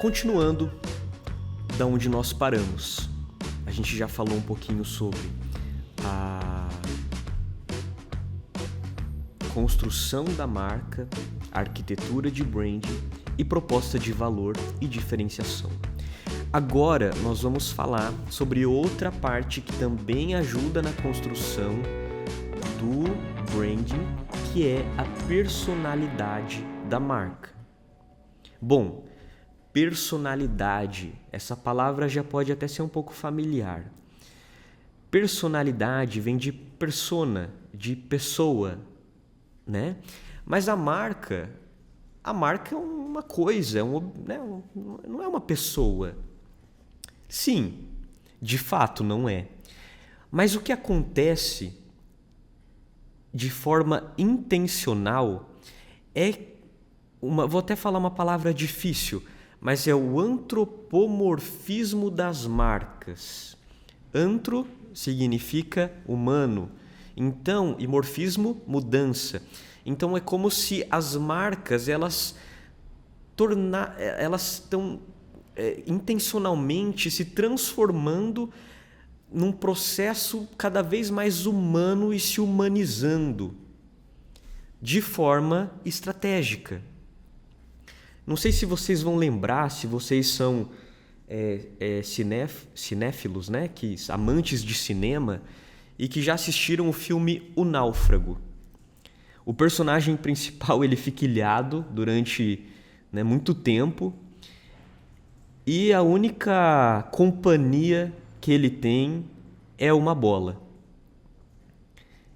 Continuando da onde nós paramos, a gente já falou um pouquinho sobre a construção da marca, arquitetura de branding e proposta de valor e diferenciação. Agora nós vamos falar sobre outra parte que também ajuda na construção do branding, que é a personalidade da marca. Bom, personalidade, essa palavra já pode até ser um pouco familiar. Personalidade vem de persona, de pessoa, né? Mas a marca é uma coisa, não é uma pessoa. Sim, de fato não é. Mas o que acontece de forma intencional vou até falar uma palavra difícil, mas é o antropomorfismo das marcas. Antro significa humano, então, e morfismo, mudança. Então é como se as marcas elas estão intencionalmente se transformando num processo cada vez mais humano e se humanizando de forma estratégica. Não sei se vocês vão lembrar, se vocês são cinéfilos, né? Amantes de cinema e que já assistiram o filme O Náufrago. O personagem principal ele fica ilhado durante muito tempo e a única companhia que ele tem é uma bola.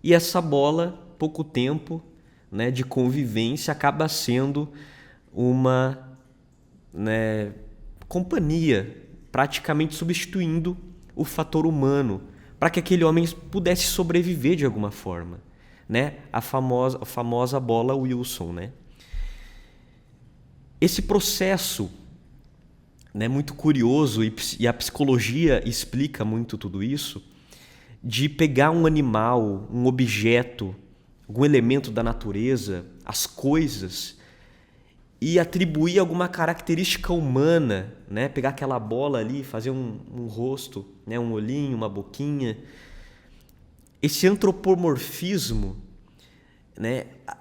E essa bola, pouco tempo de convivência, acaba sendo uma companhia, praticamente substituindo o fator humano para que aquele homem pudesse sobreviver de alguma forma. A famosa bola Wilson. Esse processo muito curioso, e a psicologia explica muito tudo isso, de pegar um animal, um objeto, algum elemento da natureza, as coisas, e atribuir alguma característica humana, pegar aquela bola ali, fazer um rosto, um olhinho, uma boquinha. Esse antropomorfismo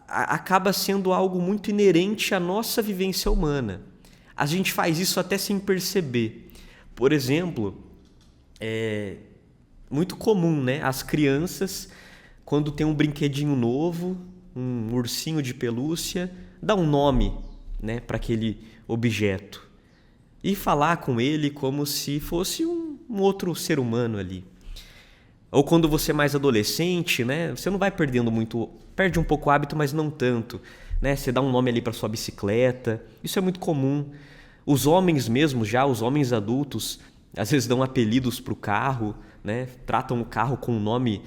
acaba sendo algo muito inerente à nossa vivência humana. A gente faz isso até sem perceber. Por exemplo, é muito comum, as crianças, quando tem um brinquedinho novo, um ursinho de pelúcia, dá um nome para aquele objeto e falar com ele como se fosse um outro ser humano ali. Ou quando você é mais adolescente, você não vai perde um pouco o hábito, mas não tanto. Você dá um nome ali para sua bicicleta, isso é muito comum. Os homens mesmo, os homens adultos, às vezes dão apelidos para o carro, tratam o carro com um nome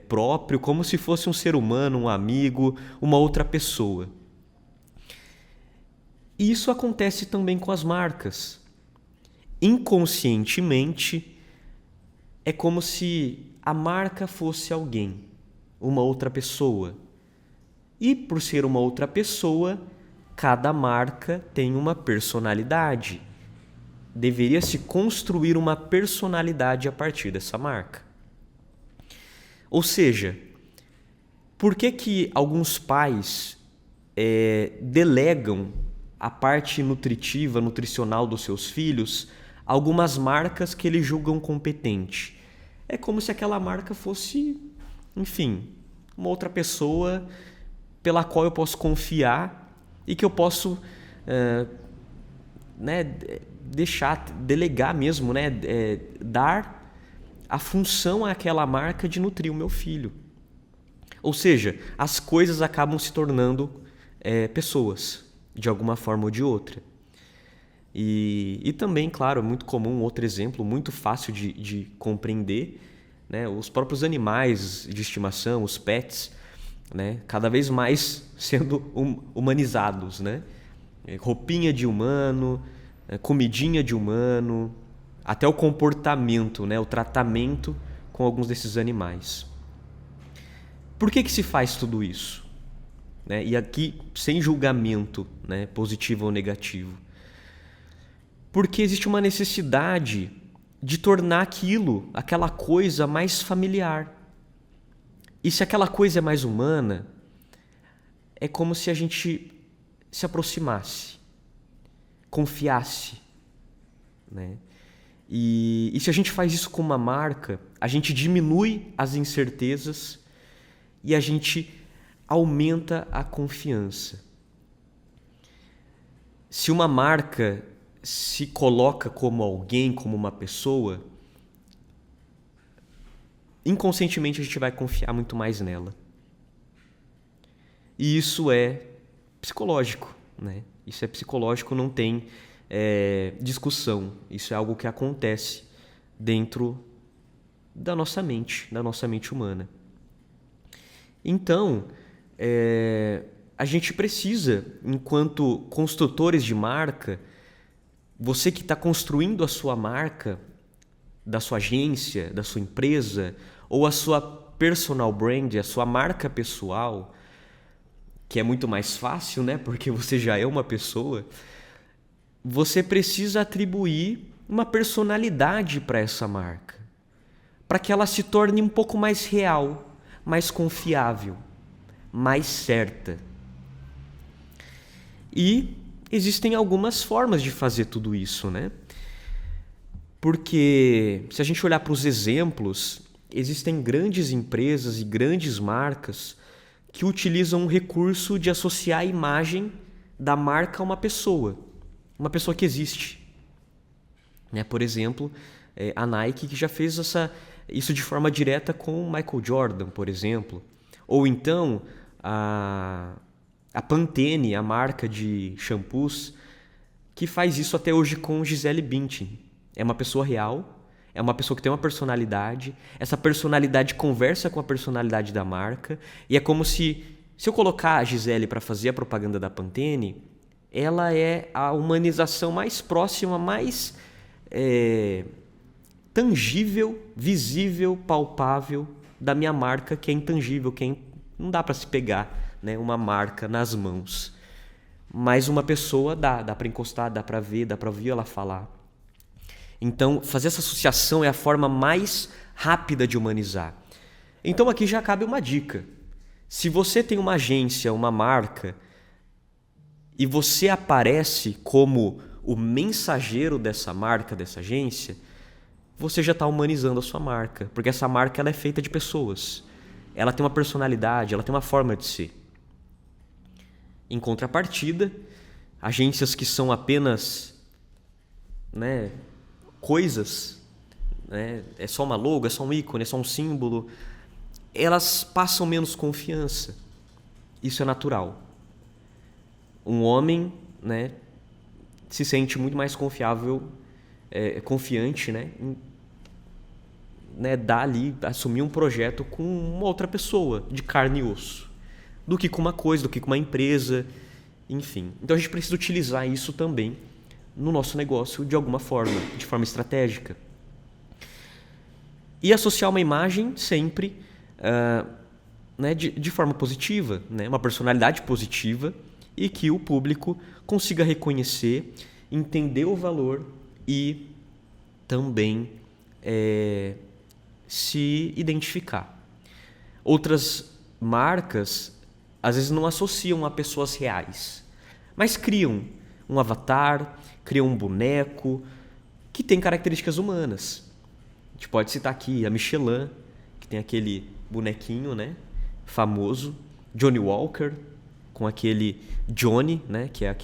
próprio, como se fosse um ser humano, um amigo, uma outra pessoa. E isso acontece também com as marcas. Inconscientemente, é como se a marca fosse alguém, uma outra pessoa. E por ser uma outra pessoa, cada marca tem uma personalidade. Deveria se construir uma personalidade a partir dessa marca. Ou seja, por que alguns pais delegam a parte nutricional dos seus filhos a algumas marcas que eles julgam competente? É como se aquela marca fosse, uma outra pessoa pela qual eu posso confiar e que eu posso delegar mesmo, dar a função àquela marca de nutrir o meu filho. Ou seja, as coisas acabam se tornando pessoas, de alguma forma ou de outra. E também, claro, é muito comum, outro exemplo, muito fácil de compreender, os próprios animais de estimação, os pets, cada vez mais sendo humanizados, roupinha de humano, comidinha de humano, até o comportamento, o tratamento com alguns desses animais. Por que se faz tudo isso? E aqui, sem julgamento positivo ou negativo. Porque existe uma necessidade de tornar aquela coisa mais familiar. E se aquela coisa é mais humana, é como se a gente se aproximasse, confiasse, né? E se a gente faz isso com uma marca, a gente diminui as incertezas e a gente aumenta a confiança. Se uma marca se coloca como alguém, como uma pessoa, inconscientemente a gente vai confiar muito mais nela. E isso é psicológico, né? Isso é psicológico, não tem discussão. Isso é algo que acontece dentro da nossa mente humana. Então, a gente precisa, enquanto construtores de marca, você que está construindo a sua marca, da sua agência, da sua empresa, ou a sua personal brand, a sua marca pessoal, que é muito mais fácil, né? Porque você já é uma pessoa, você precisa atribuir uma personalidade para essa marca, para que ela se torne um pouco mais real, mais confiável, mais certa. E existem algumas formas de fazer tudo isso, né? Porque se a gente olhar para os exemplos, existem grandes empresas e grandes marcas que utilizam um recurso de associar a imagem da marca a uma pessoa que existe. Né? Por exemplo, a Nike, que já fez isso de forma direta com o Michael Jordan, por exemplo. Ou então a Pantene, a marca de shampoos, que faz isso até hoje com Gisele Bündchen. É uma pessoa real, é uma pessoa que tem uma personalidade, essa personalidade conversa com a personalidade da marca, e é como se eu colocar a Gisele para fazer a propaganda da Pantene, ela é a humanização mais próxima, mais tangível, visível, palpável da minha marca, que é intangível, não dá para se pegar, né, uma marca nas mãos. Mas uma pessoa dá para encostar, dá para ver, ouvir ela falar. Então, fazer essa associação é a forma mais rápida de humanizar. Então, aqui já cabe uma dica. Se você tem uma agência, uma marca, e você aparece como o mensageiro dessa marca, dessa agência, você já está humanizando a sua marca. Porque essa marca ela é feita de pessoas. Ela tem uma personalidade, ela tem uma forma de ser. Em contrapartida, agências que são apenas, né, coisas, né, é só uma logo, é só um ícone, é só um símbolo, elas passam menos confiança. Isso é natural. Um homem, né, se sente muito mais confiante, né, dar ali, assumir um projeto com uma outra pessoa de carne e osso, do que com uma coisa, do que com uma empresa, enfim. Então a gente precisa utilizar isso também no nosso negócio de alguma forma, de forma estratégica. E associar uma imagem sempre de forma positiva, né? Uma personalidade positiva e que o público consiga reconhecer, entender o valor e também se identificar. Outras marcas às vezes não associam a pessoas reais, mas criam um avatar, criam um boneco que tem características humanas. A gente pode citar aqui a Michelin, que tem aquele bonequinho, né, famoso, Johnny Walker, com aquele Johnny, né, que é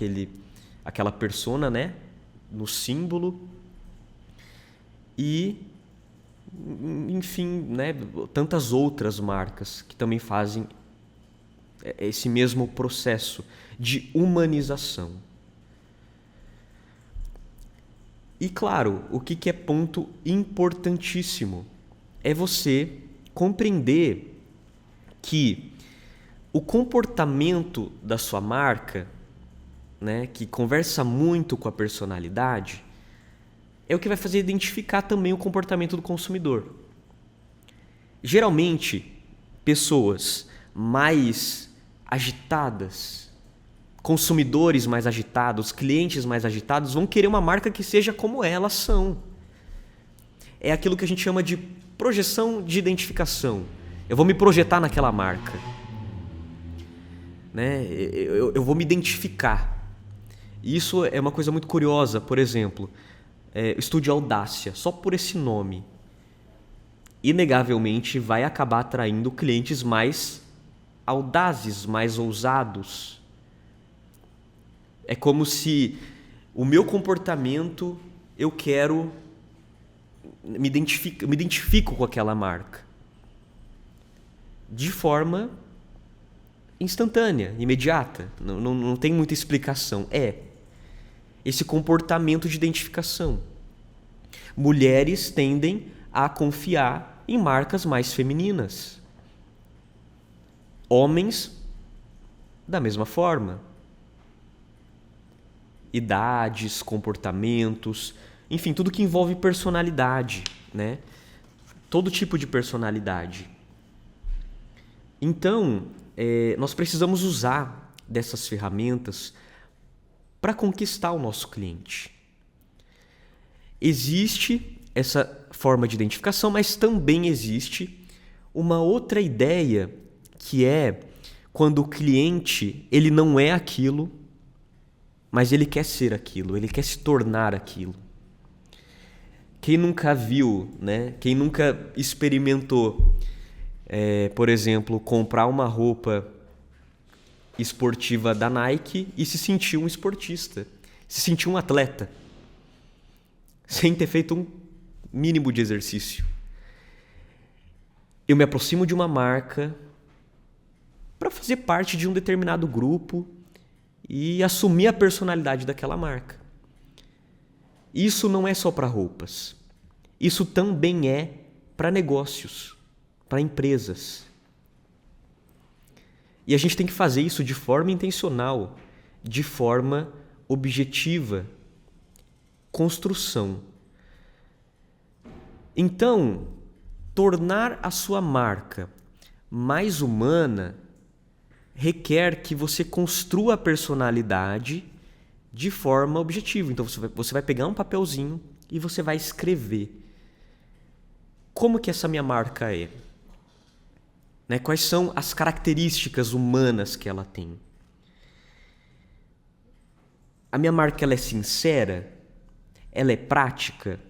aquela persona, né, no símbolo. E, enfim, né, tantas outras marcas que também fazem esse mesmo processo de humanização. E claro, o que é ponto importantíssimo é você compreender que o comportamento da sua marca, né, que conversa muito com a personalidade, é o que vai fazer identificar também o comportamento do consumidor. Geralmente, pessoas mais agitadas, consumidores mais agitados, clientes mais agitados vão querer uma marca que seja como elas são. É aquilo que a gente chama de projeção de identificação. Eu vou me projetar naquela marca, né? Eu vou me identificar. E isso é uma coisa muito curiosa. Por exemplo, o estúdio Audácia, só por esse nome, inegavelmente vai acabar atraindo clientes mais audazes, mais ousados. É como se o meu comportamento, eu me identifico com aquela marca de forma instantânea, imediata. Não tem muita explicação. É esse comportamento de identificação. Mulheres tendem a confiar em marcas mais femininas. Homens, da mesma forma. Idades, comportamentos, enfim, tudo que envolve personalidade, né? Todo tipo de personalidade. Então, nós precisamos usar dessas ferramentas para conquistar o nosso cliente. Existe essa forma de identificação, mas também existe uma outra ideia, que é quando o cliente ele não é aquilo, mas ele quer ser aquilo, ele quer se tornar aquilo. Quem nunca viu, né? Quem nunca experimentou, por exemplo, comprar uma roupa esportiva da Nike e se sentir um esportista, se sentir um atleta, sem ter feito um mínimo de exercício. Eu me aproximo de uma marca para fazer parte de um determinado grupo e assumir a personalidade daquela marca. Isso não é só para roupas. Isso também é para negócios, para empresas. E a gente tem que fazer isso de forma intencional, de forma objetiva. Construção. Então, tornar a sua marca mais humana requer que você construa a personalidade de forma objetiva. Então você vai pegar um papelzinho e você vai escrever como que essa minha marca é, né? Quais são as características humanas que ela tem. A minha marca ela é sincera, ela é prática,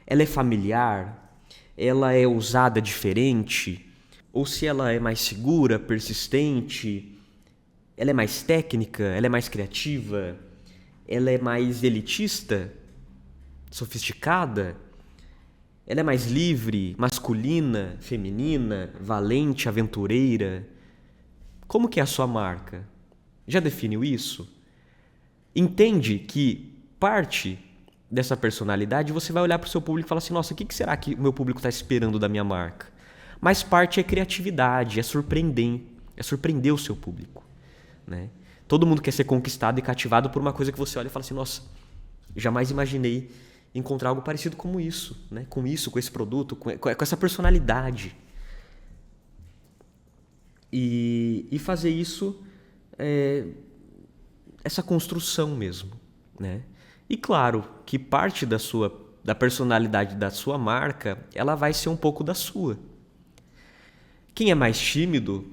ela é familiar, ela é ousada, diferente, ou se ela é mais segura, persistente, ela é mais técnica, ela é mais criativa, ela é mais elitista, sofisticada, ela é mais livre, masculina, feminina, valente, aventureira. Como que é a sua marca? Já definiu isso? Entende que parte dessa personalidade você vai olhar para o seu público e falar assim, nossa, o que será que o meu público está esperando da minha marca? Mas parte é criatividade, é surpreender o seu público, né? Todo mundo quer ser conquistado e cativado por uma coisa que você olha e fala assim, nossa, jamais imaginei encontrar algo parecido com isso, né? Com esse produto, com essa personalidade. E fazer isso, essa construção mesmo, né? E claro que parte da personalidade da sua marca, ela vai ser um pouco da sua. Quem é mais tímido,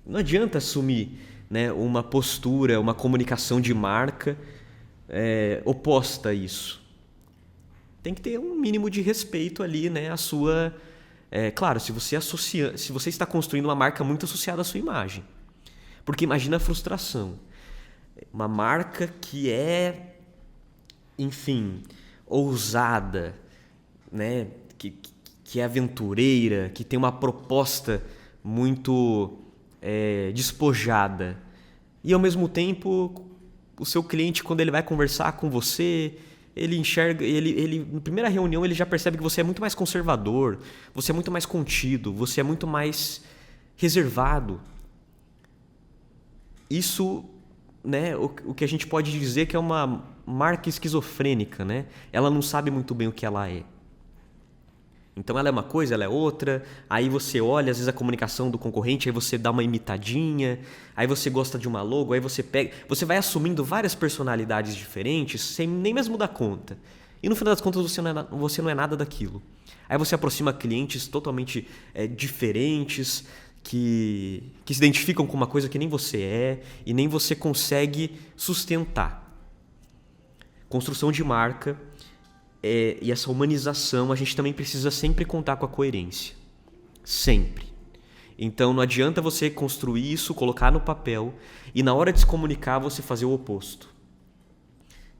não adianta assumir, né, uma postura, uma comunicação de marca oposta a isso. Tem que ter um mínimo de respeito ali, né, a sua... claro, se você está construindo uma marca muito associada à sua imagem. Porque imagina a frustração. Uma marca que é, enfim, ousada, né, que é aventureira, que tem uma proposta muito despojada. E ao mesmo tempo, o seu cliente, quando ele vai conversar com você, ele enxerga, na primeira reunião ele já percebe que você é muito mais conservador, você é muito mais contido, você é muito mais reservado. Isso, né, o que a gente pode dizer que é uma marca esquizofrênica, né? Ela não sabe muito bem o que ela é. Então ela é uma coisa, ela é outra, aí você olha, às vezes, a comunicação do concorrente, aí você dá uma imitadinha, aí você gosta de uma logo, aí você pega... Você vai assumindo várias personalidades diferentes sem nem mesmo dar conta. E no final das contas você não é nada daquilo. Aí você aproxima clientes totalmente diferentes, que se identificam com uma coisa que nem você é e nem você consegue sustentar. Construção de marca e essa humanização, a gente também precisa sempre contar com a coerência. Sempre. Então não adianta você construir isso, colocar no papel e na hora de se comunicar você fazer o oposto.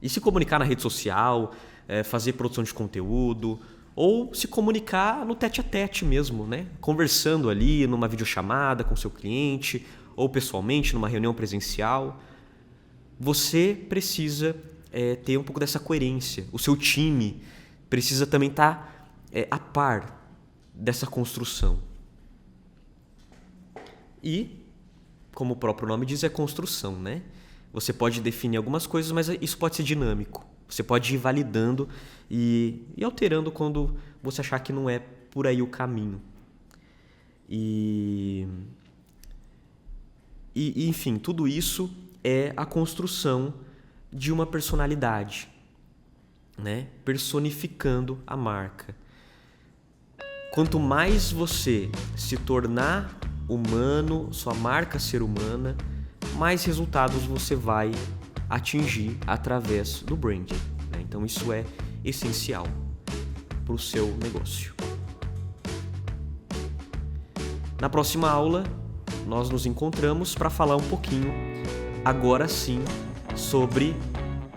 E se comunicar na rede social, fazer produção de conteúdo, ou se comunicar no tete-a-tete mesmo, né? Conversando ali numa videochamada com seu cliente, ou pessoalmente numa reunião presencial. Você precisa ter um pouco dessa coerência. O seu time precisa também estar a par dessa construção. E, como o próprio nome diz, é construção, né? Você pode definir algumas coisas, mas isso pode ser dinâmico. Você pode ir validando e alterando quando você achar que não é por aí o caminho. Enfim, tudo isso é a construção de uma personalidade, né? Personificando a marca. Quanto mais você se tornar humano, sua marca ser humana, mais resultados você vai atingir através do branding, né? Então isso é essencial para o seu negócio. Na próxima aula, nós nos encontramos para falar um pouquinho, agora sim, sobre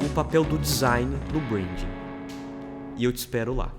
o papel do design no branding. E eu te espero lá.